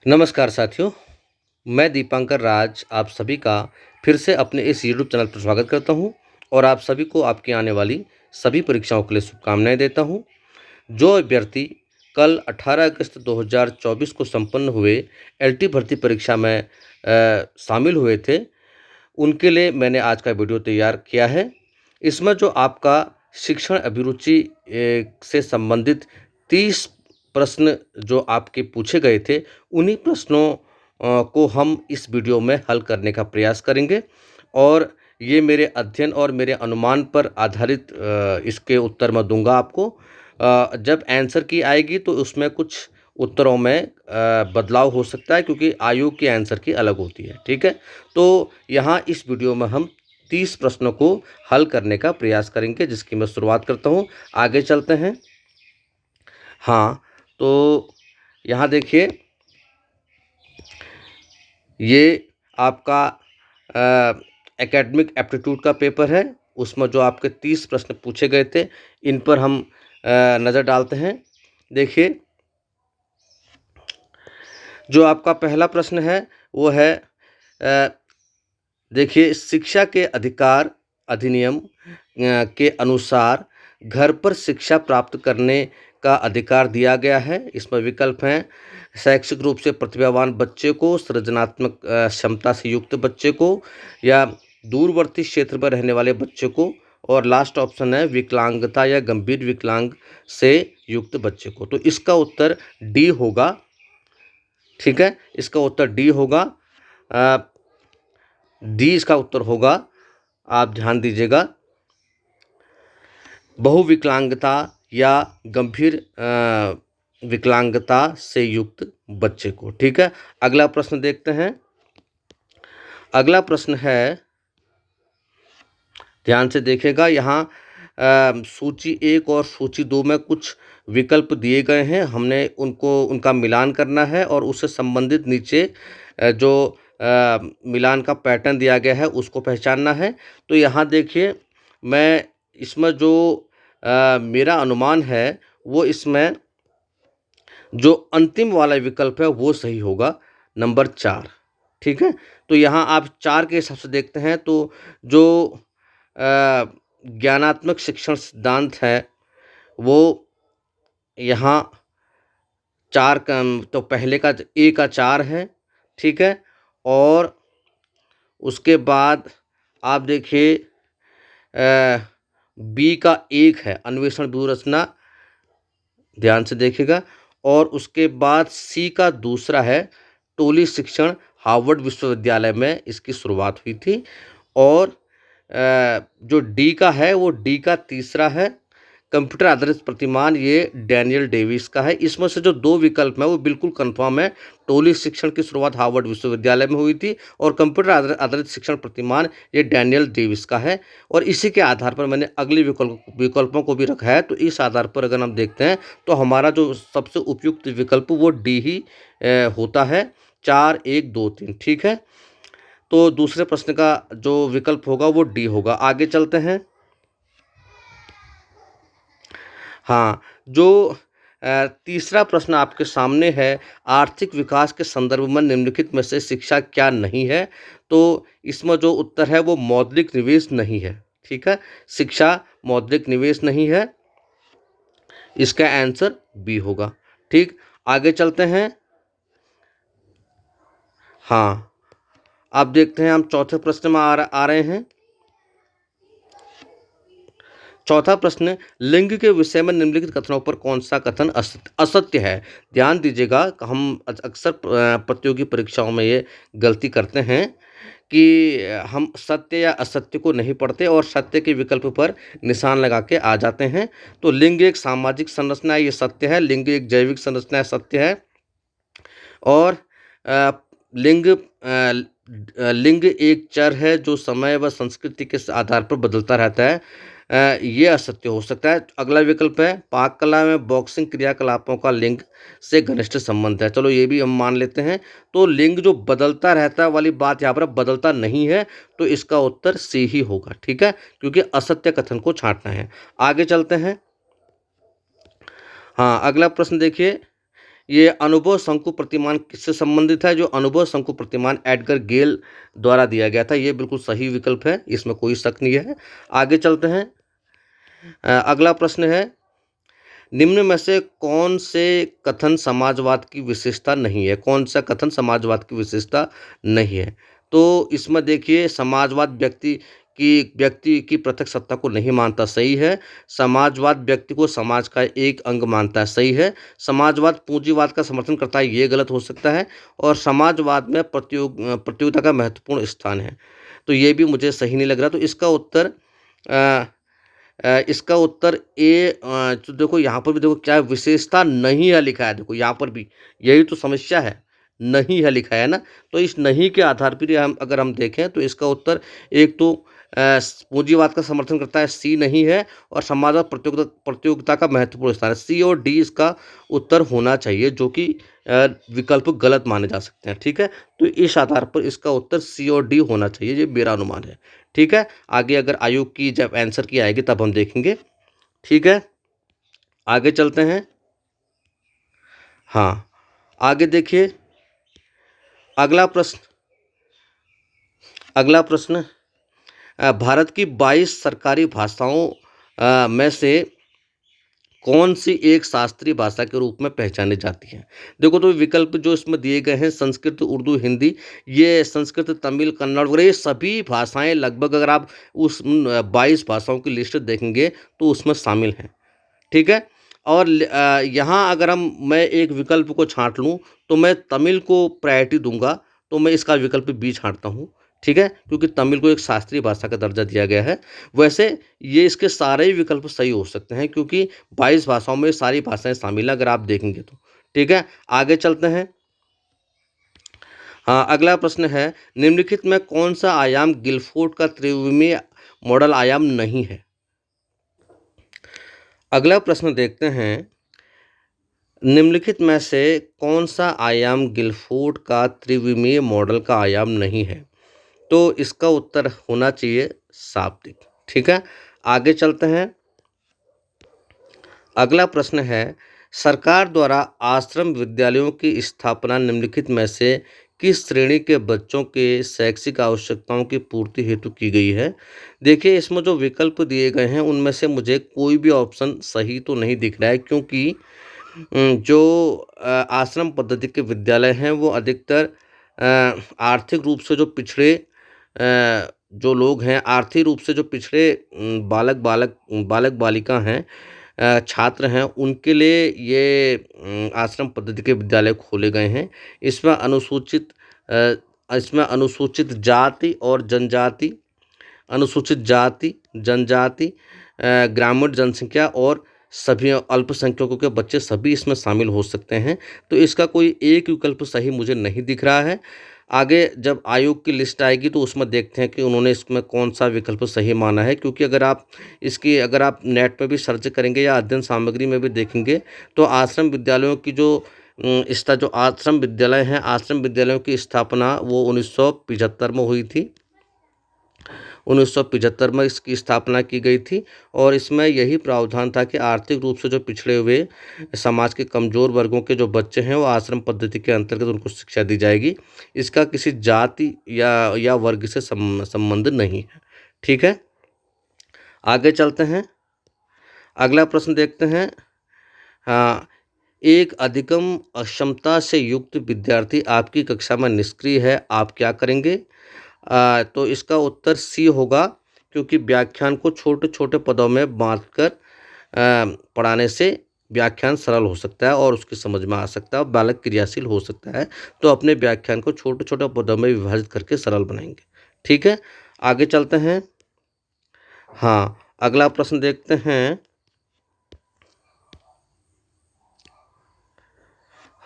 नमस्कार साथियों, मैं दीपांकर राज आप सभी का फिर से अपने इस यूट्यूब चैनल पर स्वागत करता हूं और आप सभी को आपकी आने वाली सभी परीक्षाओं के लिए शुभकामनाएं देता हूं। जो अभ्यर्थी कल 18 अगस्त 2024 को संपन्न हुए एलटी भर्ती परीक्षा में शामिल हुए थे, उनके लिए मैंने आज का वीडियो तैयार किया है। इसमें जो आपका शिक्षण अभिरुचि से संबंधित 30 प्रश्न जो आपके पूछे गए थे, उन्हीं प्रश्नों को हम इस वीडियो में हल करने का प्रयास करेंगे और ये मेरे अध्ययन और मेरे अनुमान पर आधारित इसके उत्तर मैं दूंगा आपको। जब आंसर की आएगी तो उसमें कुछ उत्तरों में बदलाव हो सकता है क्योंकि आयोग की आंसर की अलग होती है, ठीक है। तो यहाँ इस वीडियो में हम 30 प्रश्नों को हल करने का प्रयास करेंगे, जिसकी मैं शुरुआत करता हूँ। आगे चलते हैं। हाँ, तो यहाँ देखिए, ये आपका एकेडमिक एप्टीट्यूड का पेपर है। उसमें जो आपके 30 प्रश्न पूछे गए थे, इन पर हम नज़र डालते हैं। देखिए, जो आपका पहला प्रश्न है वो है, देखिए, शिक्षा के अधिकार अधिनियम के अनुसार घर पर शिक्षा प्राप्त करने का अधिकार दिया गया है। इसमें विकल्प हैं शैक्षिक रूप से प्रतिभावान बच्चे को, सृजनात्मक क्षमता से युक्त बच्चे को, या दूरवर्ती क्षेत्र में रहने वाले बच्चे को, और लास्ट ऑप्शन है विकलांगता या गंभीर विकलांग से युक्त बच्चे को। तो इसका उत्तर डी होगा, ठीक है। इसका उत्तर डी होगा। डी इसका उत्तर होगा। आप ध्यान दीजिएगा, बहुविकलांगता या गंभीर विकलांगता से युक्त बच्चे को, ठीक है। अगला प्रश्न देखते हैं। अगला प्रश्न है, ध्यान से देखिएगा, यहाँ सूची 1 और सूची 2 में कुछ विकल्प दिए गए हैं। हमने उनका मिलान करना है और उससे संबंधित नीचे जो मिलान का पैटर्न दिया गया है उसको पहचानना है। तो यहाँ देखिए, मैं इसमें जो मेरा अनुमान है वो इसमें जो अंतिम वाला विकल्प है वो सही होगा, नंबर 4, ठीक है। तो यहाँ आप 4 के हिसाब से देखते हैं तो जो ज्ञानात्मक शिक्षण सिद्धांत है वो यहाँ 4 का, तो पहले का ए का 4 है, ठीक है। और उसके बाद आप देखिए बी का 1 है अन्वेषण व्यूहरचना, ध्यान से देखिएगा। और उसके बाद सी का दूसरा है टोली शिक्षण, हार्वर्ड विश्वविद्यालय में इसकी शुरुआत हुई थी। और जो डी का है वो डी का तीसरा है कंप्यूटर आधारित प्रतिमान, ये डैनियल डेविस का है। इसमें से जो 2 विकल्प हैं वो बिल्कुल कंफर्म है। टोली शिक्षण की शुरुआत हार्वर्ड विश्वविद्यालय में हुई थी और कंप्यूटर आधारित शिक्षण प्रतिमान ये डैनियल डेविस का है। और इसी के आधार पर मैंने अगले विकल्पों को भी रखा है। तो इस आधार पर अगर हम देखते हैं तो हमारा जो सबसे उपयुक्त विकल्प वो डी ही होता है, 4, 1, 2, 3, ठीक है। तो दूसरे प्रश्न का जो विकल्प होगा वो डी होगा। आगे चलते हैं। हाँ, जो तीसरा प्रश्न आपके सामने है, आर्थिक विकास के संदर्भ में निम्नलिखित में से शिक्षा क्या नहीं है? तो इसमें जो उत्तर है वो मौद्रिक निवेश नहीं है, ठीक है। शिक्षा मौद्रिक निवेश नहीं है, इसका आंसर बी होगा, ठीक। आगे चलते हैं। हाँ, अब देखते हैं हम चौथे प्रश्न में आ रहे हैं। चौथा प्रश्न, लिंग के विषय में निम्नलिखित कथनों पर कौन सा कथन असत्य है? ध्यान दीजिएगा, हम अक्सर प्रतियोगी परीक्षाओं में ये गलती करते हैं कि हम सत्य या असत्य को नहीं पढ़ते और सत्य के विकल्प पर निशान लगा के आ जाते हैं। तो लिंग एक सामाजिक संरचना है, ये सत्य है। लिंग एक जैविक संरचना है, सत्य है। और अ, लिंग एक चर है जो समय व संस्कृति के आधार पर बदलता रहता है, ये असत्य हो सकता है। अगला विकल्प है, पाक कला में बॉक्सिंग क्रियाकलापों का लिंग से घनिष्ठ संबंध है, चलो ये भी हम मान लेते हैं। तो लिंग जो बदलता रहता है वाली बात यहाँ पर बदलता नहीं है, तो इसका उत्तर सी ही होगा, ठीक है, क्योंकि असत्य कथन को छांटना है। आगे चलते हैं। हाँ, अगला प्रश्न देखिए, ये अनुभव शंकु प्रतिमान किससे संबंधित है? जो अनुभव शंकु प्रतिमान एडगर गेल द्वारा दिया गया था। ये बिल्कुल सही विकल्प है, इसमें कोई शक नहीं है। आगे चलते हैं। अगला प्रश्न है, निम्न में से कौन से कथन समाजवाद की विशेषता नहीं है? कौन सा कथन समाजवाद की विशेषता नहीं है? तो इसमें देखिए, समाजवाद व्यक्ति की पृथक सत्ता को नहीं मानता, सही है। समाजवाद व्यक्ति को समाज का एक अंग मानता है, सही है। समाजवाद पूंजीवाद का समर्थन करता है, ये गलत हो सकता है। और समाजवाद में प्रतियोगिता का महत्वपूर्ण स्थान है, तो ये भी मुझे सही नहीं लग रहा। तो इसका उत्तर ए। तो देखो यहाँ पर भी देखो क्या विशेषता नहीं है लिखा है, देखो यहाँ पर भी यही तो समस्या है, नहीं है लिखा है ना। तो इस नहीं के आधार पर अगर हम देखें तो इसका उत्तर एक तो पूंजीवाद का समर्थन करता है, सी नहीं है। और समाजवाद प्रतियोगिता का महत्वपूर्ण स्थान है, सी और डी इसका उत्तर होना चाहिए, जो कि विकल्प गलत माने जा सकते हैं। ठीक है, तो इस आधार पर इसका उत्तर सी और डी होना चाहिए, ये मेरा अनुमान है। ठीक है, आगे अगर आयोग की जब आंसर की आएगी तब हम देखेंगे। ठीक है, आगे चलते हैं। हाँ, आगे देखिए, अगला प्रश्न भारत की 22 सरकारी भाषाओं में से कौन सी एक शास्त्रीय भाषा के रूप में पहचानी जाती है? देखो, तो विकल्प जो इसमें दिए गए हैं, संस्कृत, उर्दू, हिंदी, ये संस्कृत, तमिल, कन्नड़ वगैरह ये सभी भाषाएं लगभग अगर आप उस 22 भाषाओं की लिस्ट देखेंगे तो उसमें शामिल हैं। ठीक है, और यहाँ अगर मैं एक विकल्प को छांट लूँ तो मैं तमिल को प्रायोरिटी दूंगा, तो मैं इसका विकल्प बी छांटता हूँ। ठीक है, क्योंकि तमिल को एक शास्त्रीय भाषा का दर्जा दिया गया है। वैसे ये इसके सारे ही विकल्प सही हो सकते हैं, क्योंकि 22 भाषाओं में सारी भाषाएं शामिल हैं अगर आप देखेंगे तो। ठीक है, आगे चलते हैं। हाँ, अगला प्रश्न है, निम्नलिखित में कौन सा आयाम गिलफोर्ड का त्रिविमीय मॉडल आयाम नहीं है? अगला प्रश्न देखते हैं, निम्नलिखित में से कौन सा आयाम गिलफोर्ड का त्रिविमीय मॉडल का आयाम नहीं है? तो इसका उत्तर होना चाहिए शाब्दिक। ठीक है, आगे चलते हैं। अगला प्रश्न है, सरकार द्वारा आश्रम विद्यालयों की स्थापना निम्नलिखित में से किस श्रेणी के बच्चों के शैक्षिक आवश्यकताओं की पूर्ति हेतु की गई है? देखिए, इसमें जो विकल्प दिए गए हैं उनमें से मुझे कोई भी ऑप्शन सही तो नहीं दिख रहा है, क्योंकि जो आश्रम पद्धति के विद्यालय हैं वो अधिकतर आर्थिक रूप से जो पिछड़े जो लोग हैं, आर्थिक रूप से जो पिछड़े बालक बालिका हैं, छात्र हैं, उनके लिए ये आश्रम पद्धति के विद्यालय खोले गए हैं। इसमें अनुसूचित जाति और जनजाति, अनुसूचित जाति, जनजाति, ग्रामीण जनसंख्या और सभी अल्पसंख्यकों के बच्चे सभी इसमें शामिल हो सकते हैं। तो इसका कोई एक विकल्प सही मुझे नहीं दिख रहा है। आगे जब आयोग की लिस्ट आएगी तो उसमें देखते हैं कि उन्होंने इसमें कौन सा विकल्प सही माना है, क्योंकि अगर आप नेट पे भी सर्च करेंगे या अध्ययन सामग्री में भी देखेंगे तो आश्रम विद्यालयों की जो आश्रम विद्यालय हैं, आश्रम विद्यालयों की स्थापना वो 1975 में हुई थी। 1975 में इसकी स्थापना की गई थी, और इसमें यही प्रावधान था कि आर्थिक रूप से जो पिछड़े हुए समाज के कमज़ोर वर्गों के जो बच्चे हैं वो आश्रम पद्धति के अंतर्गत उनको शिक्षा दी जाएगी। इसका किसी जाति या वर्ग से संबंध नहीं है। ठीक है, आगे चलते हैं। अगला प्रश्न देखते हैं। हाँ, एक अधिगम अक्षमता से युक्त विद्यार्थी आपकी कक्षा में निष्क्रिय है, आप क्या करेंगे? तो इसका उत्तर सी होगा, क्योंकि व्याख्यान को छोटे छोटे पदों में बांटकर पढ़ाने से व्याख्यान सरल हो सकता है और उसकी समझ में आ सकता है और बालक क्रियाशील हो सकता है। तो अपने व्याख्यान को छोटे छोटे पदों में विभाजित करके सरल बनाएंगे। ठीक है, आगे चलते हैं। हाँ, अगला प्रश्न देखते हैं।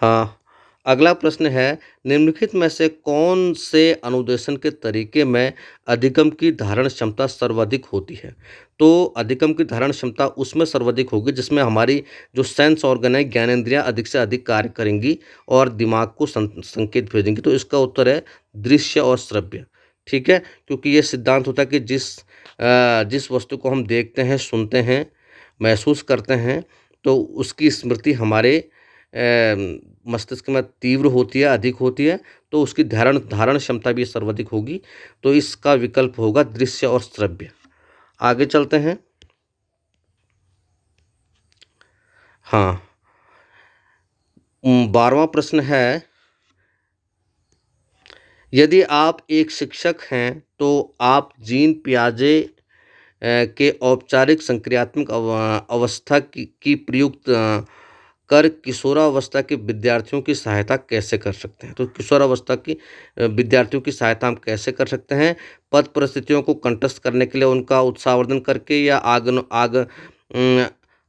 हाँ, अगला प्रश्न है, निम्नलिखित में से कौन से अनुदेशन के तरीके में अधिगम की धारण क्षमता सर्वाधिक होती है? तो अधिगम की धारण क्षमता उसमें सर्वाधिक होगी जिसमें हमारी जो सेंस ऑर्गन है, ज्ञानेंद्रियां अधिक से अधिक कार्य करेंगी और दिमाग को संकेत भेजेंगी। तो इसका उत्तर है दृश्य और श्रव्य। ठीक है, क्योंकि ये सिद्धांत होता है कि जिस वस्तु को हम देखते हैं, सुनते हैं, महसूस करते हैं, तो उसकी स्मृति हमारे मस्तिष्क में तीव्र होती है, अधिक होती है, तो उसकी धारण धारण क्षमता भी सर्वाधिक होगी। तो इसका विकल्प होगा दृश्य और श्रव्य। आगे चलते हैं। हाँ, 12वां प्रश्न है, यदि आप एक शिक्षक हैं तो आप जीन पियाजे के औपचारिक संक्रियात्मक अवस्था की प्रयुक्त कर किशोरावस्था के विद्यार्थियों की सहायता कैसे कर सकते हैं? तो किशोरावस्था की विद्यार्थियों की सहायता हम कैसे कर सकते हैं? पद परिस्थितियों को कंटस्ट करने के लिए उनका उत्साहवर्धन करके, या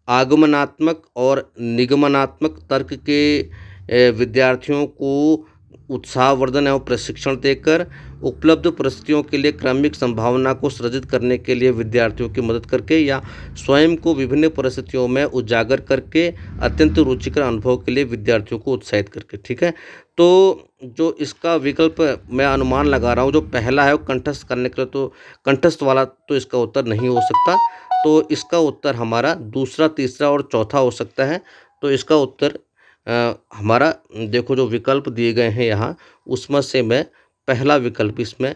आगमनात्मक और निगमनात्मक तर्क के विद्यार्थियों को उत्साहवर्धन एवं प्रशिक्षण देकर, उपलब्ध परिस्थितियों के लिए क्रमिक संभावना को सृजित करने के लिए विद्यार्थियों की मदद करके, या स्वयं को विभिन्न परिस्थितियों में उजागर करके अत्यंत रुचिकर अनुभव के लिए विद्यार्थियों को उत्साहित करके। ठीक है, तो जो इसका विकल्प मैं अनुमान लगा रहा हूँ, जो पहला है वो कंठस्थ करने के लिए, तो कंठस्थ वाला तो इसका उत्तर नहीं हो सकता। तो इसका उत्तर हमारा दूसरा, तीसरा और चौथा हो सकता है। तो इसका उत्तर हमारा, देखो जो विकल्प दिए गए हैं यहाँ, उसमें से मैं पहला विकल्प इसमें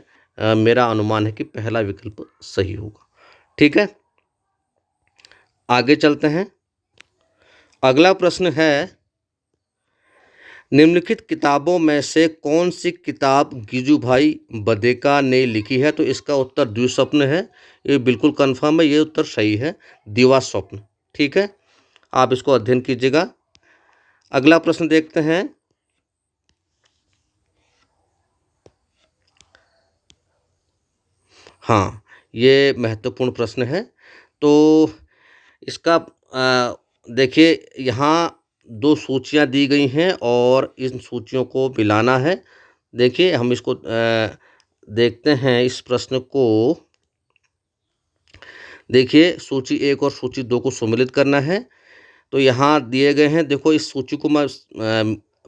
मेरा अनुमान है कि पहला विकल्प सही होगा। ठीक है, आगे चलते हैं। अगला प्रश्न है, निम्नलिखित किताबों में से कौन सी किताब गिजुभाई बदेका ने लिखी है? तो इसका उत्तर द्विस्वप्न है। ये बिल्कुल कन्फर्म है, ये उत्तर सही है, दिवा स्वप्न। ठीक है, आप इसको अध्ययन कीजिएगा। अगला प्रश्न देखते हैं। हाँ, ये महत्वपूर्ण प्रश्न है। तो इसका देखिए, यहाँ 2 सूचियाँ दी गई हैं और इन सूचियों को मिलाना है। देखिए, हम इसको देखते हैं इस प्रश्न को। देखिए, सूची 1 और सूची 2 को सम्मिलित करना है। तो यहाँ दिए गए हैं, देखो इस सूची को मैं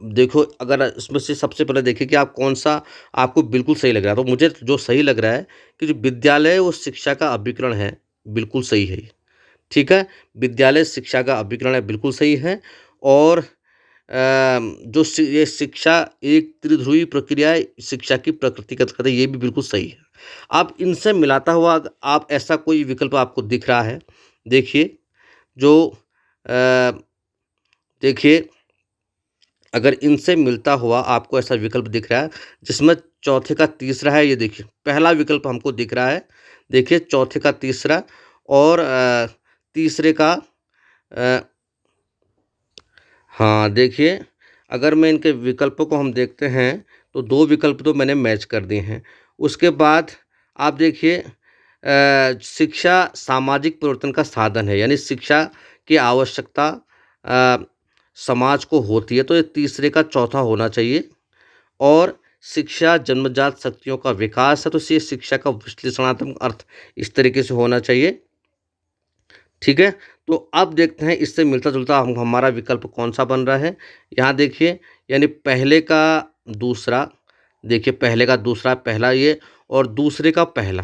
देखो, अगर इसमें से सबसे पहले देखिए कि आप कौन-सा आपको बिल्कुल सही लग रहा है। तो मुझे जो सही लग रहा है कि जो विद्यालय वो शिक्षा का अभिकरण है, बिल्कुल सही है ये। ठीक है? विद्यालय शिक्षा का अभिकरण है, बिल्कुल सही है। और जो ये शिक्षा एक त्रिध्रुवी प्रक्रिया है, शिक्षा की प्रकृति का कहते हैं, ये भी बिल्कुल सही है। आप इनसे मिलाता हुआ आप ऐसा कोई विकल्प आपको दिख रहा है, देखिए जो अ, देखिए अगर इनसे मिलता हुआ आपको ऐसा विकल्प दिख रहा है जिसमें चौथे का तीसरा है, ये देखिए पहला विकल्प हमको दिख रहा है, देखिए चौथे का तीसरा और तीसरे का अ, हाँ, देखिए अगर मैं इनके विकल्पों को हम देखते हैं तो 2 विकल्प तो मैंने मैच कर दिए हैं। उसके बाद आप देखिए शिक्षा सामाजिक परिवर्तन का साधन है, यानी शिक्षा की आवश्यकता अ, समाज को होती है, तो ये तीसरे का चौथा होना चाहिए। और शिक्षा जन्मजात शक्तियों का विकास है, तो ये शिक्षा का विश्लेषणात्मक अर्थ इस तरीके से होना चाहिए। ठीक है? तो अब देखते हैं इससे मिलता-जुलता हम हमारा विकल्प कौन-सा बन रहा है। यहाँ देखिए, यानी पहले का दूसरा, देखिए पहले का दूसरा, पहला ये और दूसरे का पहला,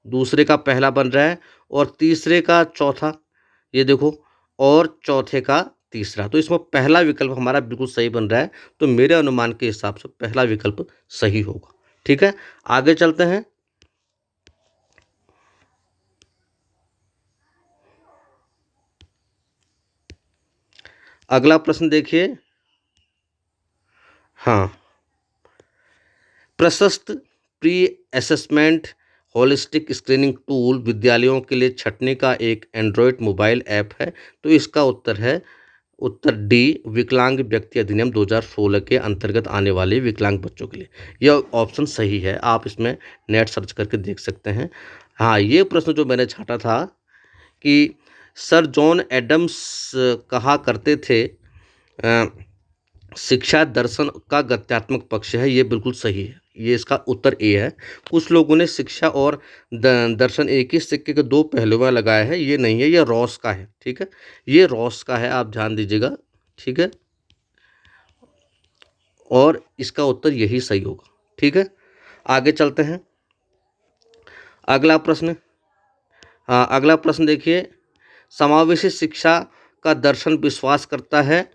दूसरे का पहला बन रहा है और तीसरे का चौथा, ये देखो, और चौथे का तीसरा। तो इसमें पहला विकल्प हमारा बिल्कुल सही बन रहा है। तो मेरे अनुमान के हिसाब से पहला विकल्प सही होगा। ठीक है? आगे चलते हैं। अगला प्रश्न देखिए। हाँ, प्रशस्त pre assessment holistic screening tool विद्यालयों के लिए छँटने का एक एंड्रॉयड मोबाइल ऐप है। तो इसका उत्तर है उत्तर डी, विकलांग व्यक्ति अधिनियम 2016 के अंतर्गत आने वाले विकलांग बच्चों के लिए। यह ऑप्शन सही है, आप इसमें नेट सर्च करके देख सकते हैं। हाँ, ये प्रश्न जो मैंने छाँटा था कि सर जॉन एडम्स कहा करते थे अ, शिक्षा दर्शन का गत्यात्मक पक्ष है, ये बिल्कुल सही है। ये इसका उत्तर ए है। कुछ लोगों ने शिक्षा और दर्शन एक ही सिक्के के 2 पहलू में लगाया है, ये नहीं है, ये रॉस का है। ठीक है? ये रॉस का है, आप ध्यान दीजिएगा। ठीक है? और इसका उत्तर यही सही होगा। ठीक है? आगे चलते हैं। अगला प्रश्न, हाँ, अगला प्रश्न देखिए, समावेशी शिक्षा का दर्शन विश्वास करता है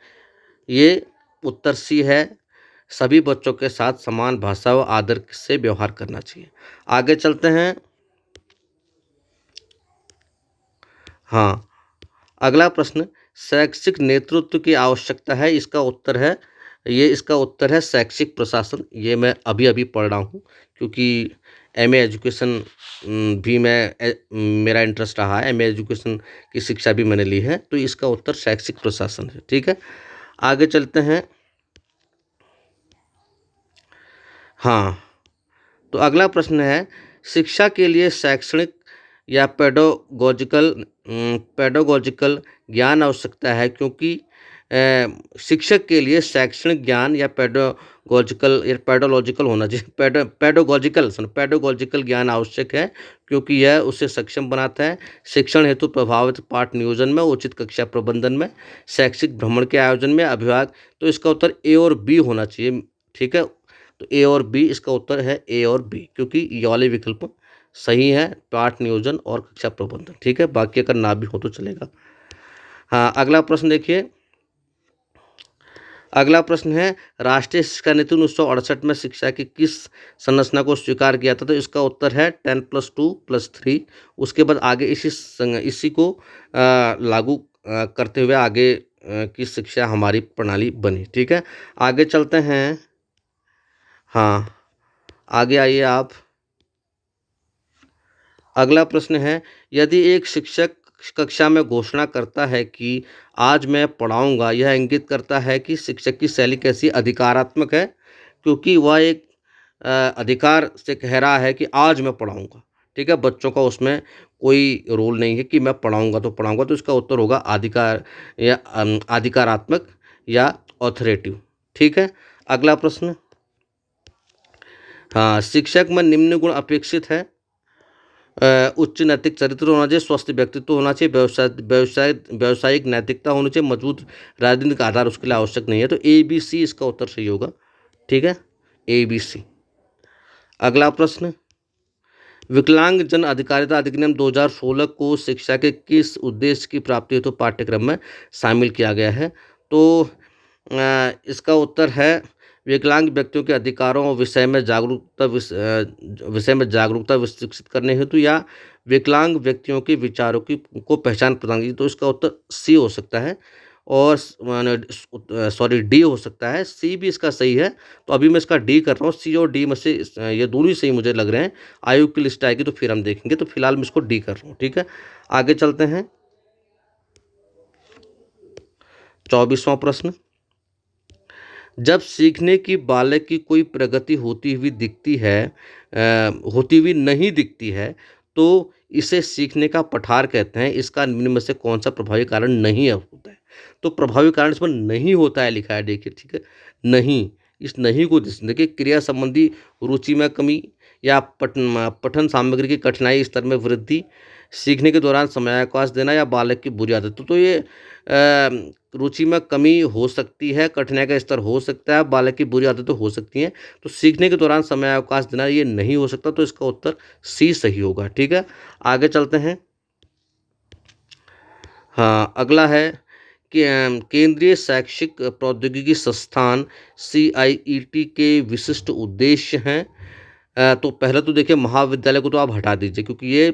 ये उत्तर सी है। सभी बच्चों के साथ समान भाषा व आदर से व्यवहार करना चाहिए। आगे चलते हैं। हाँ, अगला प्रश्न, शैक्षिक नेतृत्व की आवश्यकता है, इसका उत्तर है शैक्षिक प्रशासन। ये मैं अभी-अभी पढ़ रहा हूँ, क्योंकि एमए एजुकेशन भी मेरा इंटरेस्ट रहा है, एमए एजुकेशन की शिक्षा भी मैंने ली है, तो इसका उत्तर शैक्षिक प्रशासन है। ठीक है, आगे चलते हैं। हाँ, तो अगला प्रश्न है, शिक्षा के लिए शैक्षणिक या पेडागोजिकल ज्ञान आवश्यकता है, क्योंकि शिक्षक के लिए शैक्षणिक ज्ञान या पेडोलॉजिकल होना चाहिए, पेडागोजिकल ज्ञान आवश्यक है, क्योंकि यह उसे सक्षम बनाता है शिक्षण हेतु प्रभावित पाठ नियोजन में, उचित कक्षा प्रबंधन में, शैक्षिक भ्रमण के आयोजन में, अभिभावक। तो इसका उत्तर ए और बी होना चाहिए। ठीक है, तो ए और बी, इसका उत्तर है ए और बी, क्योंकि ये वाले विकल्प सही है, पाठ नियोजन और कक्षा प्रबंधन। ठीक है, बाकी अगर ना भी हो तो चलेगा। हाँ, अगला प्रश्न देखिए। अगला प्रश्न है, राष्ट्रीय शिक्षा नीति 1968 में शिक्षा की किस संरचना को स्वीकार किया था? तो इसका उत्तर है 10+2+3। उसके बाद आगे इसी को लागू करते हुए आगे की शिक्षा हमारी प्रणाली बनी। ठीक है, आगे चलते हैं। हाँ, आगे आइए आप। अगला प्रश्न है, यदि एक शिक्षक कक्षा में घोषणा करता है कि आज मैं पढ़ाऊंगा, यह इंगित करता है कि शिक्षक की शैली कैसी अधिकारात्मक है, क्योंकि वह एक अधिकार से कह रहा है कि आज मैं पढ़ाऊंगा। ठीक है, बच्चों का उसमें कोई रोल नहीं है कि मैं पढ़ाऊंगा तो पढ़ाऊंगा, तो इसका उत्तर होगा अधिकारात्मक या ऑथोरेटिव। ठीक है, अगला प्रश्न। हाँ, शिक्षक में निम्न गुण अपेक्षित है। उच्च नैतिक चरित्र होना चाहिए, स्वस्थ व्यक्तित्व होना चाहिए, व्यावसायिक नैतिकता होनी चाहिए, मजबूत राजनीतिक आधार उसके लिए आवश्यक नहीं है। तो ए बी सी इसका उत्तर सही होगा। ठीक है, ए बी सी। अगला प्रश्न, विकलांग जन अधिकारिता अधिनियम 2016 को शिक्षा के किस उद्देश्य की प्राप्ति हेतु पाठ्यक्रम में शामिल किया गया है? तो इसका उत्तर है विकलांग व्यक्तियों के अधिकारों और विषय में जागरूकता विकसित करने हेतु, या विकलांग व्यक्तियों के विचारों की को पहचान प्रदान की। तो इसका उत्तर सी हो सकता है, और सॉरी डी हो सकता है। सी भी इसका सही है, तो अभी मैं इसका डी कर रहा हूँ। सी और डी में से ये दोनों ही सही मुझे लग रहे हैं। आयोग की लिस्ट आएगी तो फिर हम देखेंगे, तो फिलहाल मैं इसको डी कर रहा हूँ। ठीक है, आगे चलते हैं। 24वां प्रश्न, जब सीखने की बालक की कोई प्रगति होती हुई नहीं दिखती है, तो इसे सीखने का पठार कहते हैं। इसका निम्न में से कौन सा प्रभावी कारण नहीं होता है? तो प्रभावी कारण इसमें नहीं होता है लिखा है, देखिए। ठीक है, नहीं, इस नहीं को देखिए, क्रिया संबंधी रुचि में कमी, या पठन सामग्री की कठिनाई स्तर में वृद्धि, सीखने के दौरान समयावकाश देना, या बालक की बुरी आदत। तो ये रुचि में कमी हो सकती है, कठिनाई का स्तर हो सकता है, बालक की बुरी आदतें हो सकती हैं। तो सीखने के दौरान समयावकाश देना ये नहीं हो सकता, तो इसका उत्तर सी सही होगा। ठीक है, आगे चलते हैं। हाँ, अगला है कि केंद्रीय शैक्षिक प्रौद्योगिकी संस्थान CIET के विशिष्ट उद्देश्य हैं। तो पहले तो देखिए, महाविद्यालय को तो आप हटा दीजिए, क्योंकि ये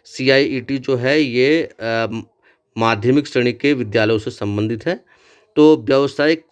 CIET जो है ये माध्यमिक श्रेणी के विद्यालयों से संबंधित है। तो व्यावसायिक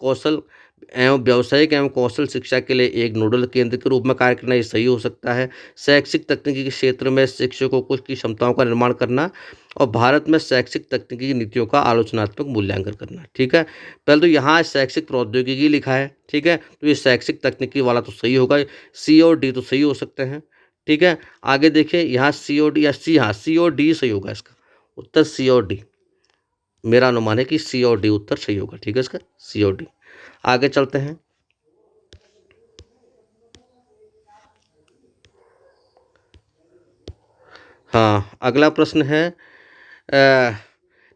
एवं कौशल शिक्षा के लिए एक नोडल केंद्र के रूप में कार्य करना, ये सही हो सकता है। शैक्षिक तकनीकी के क्षेत्र में शिक्षकों को की क्षमताओं का निर्माण करना, और भारत में शैक्षिक तकनीकी नीतियों का आलोचनात्मक मूल्यांकन करना। ठीक है, पहले तो यहाँ शैक्षिक प्रौद्योगिकी लिखा है। ठीक है, तो ये शैक्षिक तकनीकी वाला तो सही होगा, सी और डी तो सही हो सकते हैं। ठीक है, आगे देखिए, यहाँ सी और डी या सी, हाँ सी और डी सही होगा, इसका उत्तर सी और डी। मेरा अनुमान है कि सी और डी उत्तर सही होगा। ठीक है, इसका सी और डी। आगे चलते हैं। हाँ, अगला प्रश्न है, अ,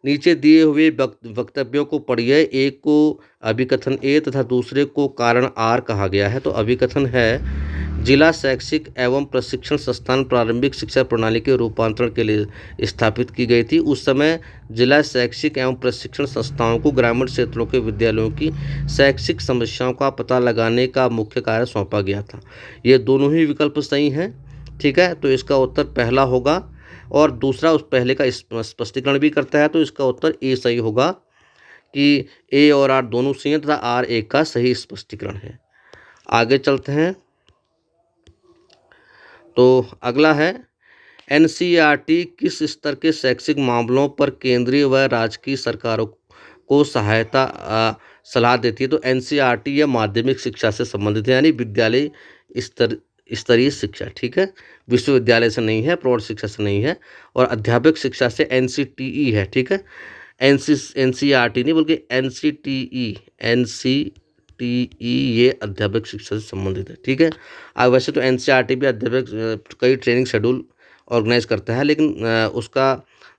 नीचे दिए हुए वक्तव्यों को पढ़िए। एक को अभिकथन ए तथा दूसरे को कारण आर कहा गया है। तो अभिकथन है, जिला शैक्षिक एवं प्रशिक्षण संस्थान प्रारंभिक शिक्षा प्रणाली के रूपांतरण के लिए स्थापित की गई थी। उस समय जिला शैक्षिक एवं प्रशिक्षण संस्थाओं को ग्रामीण क्षेत्रों के विद्यालयों की शैक्षिक समस्याओं का पता लगाने का मुख्य कार्य सौंपा गया था। ये दोनों ही विकल्प सही हैं, ठीक है। तो इसका उत्तर पहला होगा और दूसरा उस पहले का स्पष्टीकरण भी करता है, तो इसका उत्तर ए सही होगा कि ए और आर दोनों सही हैं तथा आर एक का सही स्पष्टीकरण है। आगे चलते हैं। तो अगला है एनसीईआरटी किस स्तर के शैक्षिक मामलों पर केंद्रीय व राज्य की सरकारों को सलाह देती है। तो एनसीईआरटी यह माध्यमिक शिक्षा से संबंधित है, यानी विद्यालय स्तरीय शिक्षा, ठीक है। विश्वविद्यालय से नहीं है, प्रौढ़ शिक्षा से नहीं है, और अध्यापक शिक्षा से एनसीटीई है, ठीक है। एनसीईआरटी नहीं बल्कि एनसीटीई ये अध्यापक शिक्षा से संबंधित है, ठीक है। अब वैसे तो एनसीईआरटी भी अध्यापक कई ट्रेनिंग शेड्यूल ऑर्गेनाइज करता है, लेकिन उसका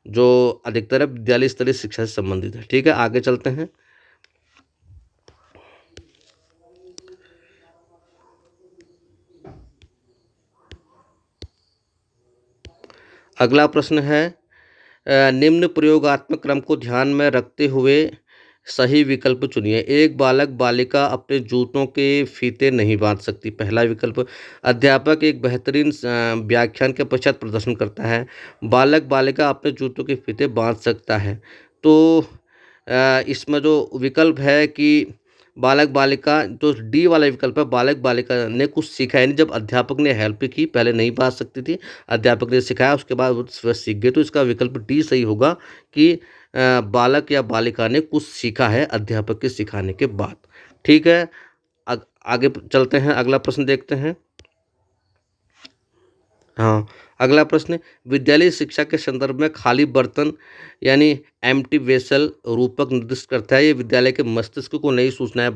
जो अधिकतर है विद्यालय स्तरीय शिक्षा से संबंधित है, ठीक है। आगे चलते हैं। अगला प्रश्न है निम्न प्रयोगात्मक क्रम को ध्यान में रखते हुए सही विकल्प चुनिए। एक बालक बालिका अपने जूतों के फीते नहीं बांध सकती। पहला विकल्प। अध्यापक एक बेहतरीन व्याख्यान के पश्चात प्रदर्शन करता है। बालक बालिका अपने जूतों के फीते बांध सकता है। तो इसमें जो विकल्प है कि बालक बालिका, तो डी वाला विकल्प है, बालक बालिका ने कुछ सीखा, यानी जब अध्यापक ने हेल्प की, पहले नहीं बांध सकती थी, अध्यापक ने सिखाया, उसके बाद वो स्वयं सीख गए। तो इसका विकल्प डी सही होगा कि बालक या बालिका ने कुछ सीखा है अध्यापक के सिखाने के बाद, ठीक है। आगे चलते हैं, अगला प्रश्न देखते हैं। हाँ, अगला प्रश्न विद्यालय शिक्षा के संदर्भ में खाली बर्तन यानी एम्प्टी वेसल रूपक निर्दिष्ट करता है। ये विद्यालय के मस्तिष्क को नई सूचनाएं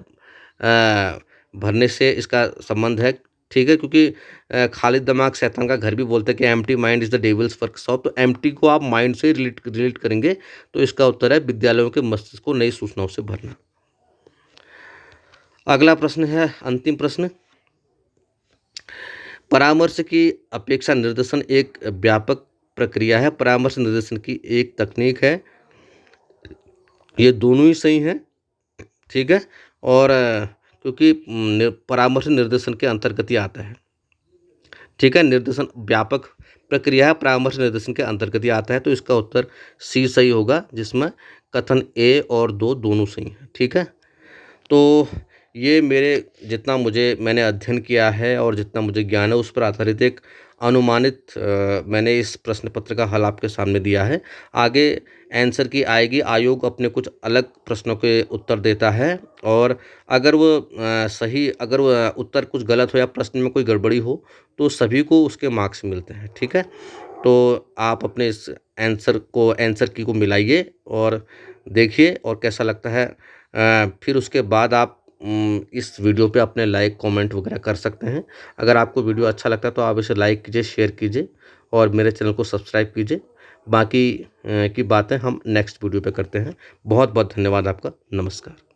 भरने से इसका संबंध है, ठीक है। क्योंकि खाली दिमाग शैतान का घर भी बोलते हैं कि empty mind is the devils workshop. तो एम्प्टी को आप माइंड से रिलेट करेंगे, तो इसका उत्तर है विद्यालयों के मस्तिष्क को नई सूचनाओं से भरना। अगला प्रश्न है अंतिम प्रश्न। परामर्श की अपेक्षा निर्देशन एक व्यापक प्रक्रिया है। परामर्श निर्देशन की एक तकनीक है। ये दोनों ही सही हैं, ठीक है। और क्योंकि परामर्श निर्देशन के अंतर्गत ही आता है, ठीक है। निर्देशन व्यापक प्रक्रिया है, परामर्श निर्देशन के अंतर्गत ही आता है। तो इसका उत्तर सी सही होगा, जिसमें कथन ए और दो दोनों सही हैं, ठीक है। तो ये जितना मैंने अध्ययन किया है और जितना मुझे ज्ञान है उस पर आधारित एक अनुमानित मैंने इस प्रश्न पत्र का हल आपके सामने दिया है। आगे आंसर की आएगी, आयोग अपने कुछ अलग प्रश्नों के उत्तर देता है, और अगर वो अगर वो उत्तर कुछ गलत हो या प्रश्न में कोई गड़बड़ी हो तो सभी को उसके मार्क्स मिलते हैं, ठीक है। तो आप अपने इस आंसर की को मिलाइए और देखिए और कैसा लगता है। फिर उसके बाद आप इस वीडियो पे अपने लाइक कमेंट वगैरह कर सकते हैं। अगर आपको वीडियो अच्छा लगता है तो आप इसे लाइक कीजिए, शेयर कीजिए और मेरे चैनल को सब्सक्राइब कीजिए। बाकी की बातें हम नेक्स्ट वीडियो पे करते हैं। बहुत बहुत धन्यवाद आपका। नमस्कार।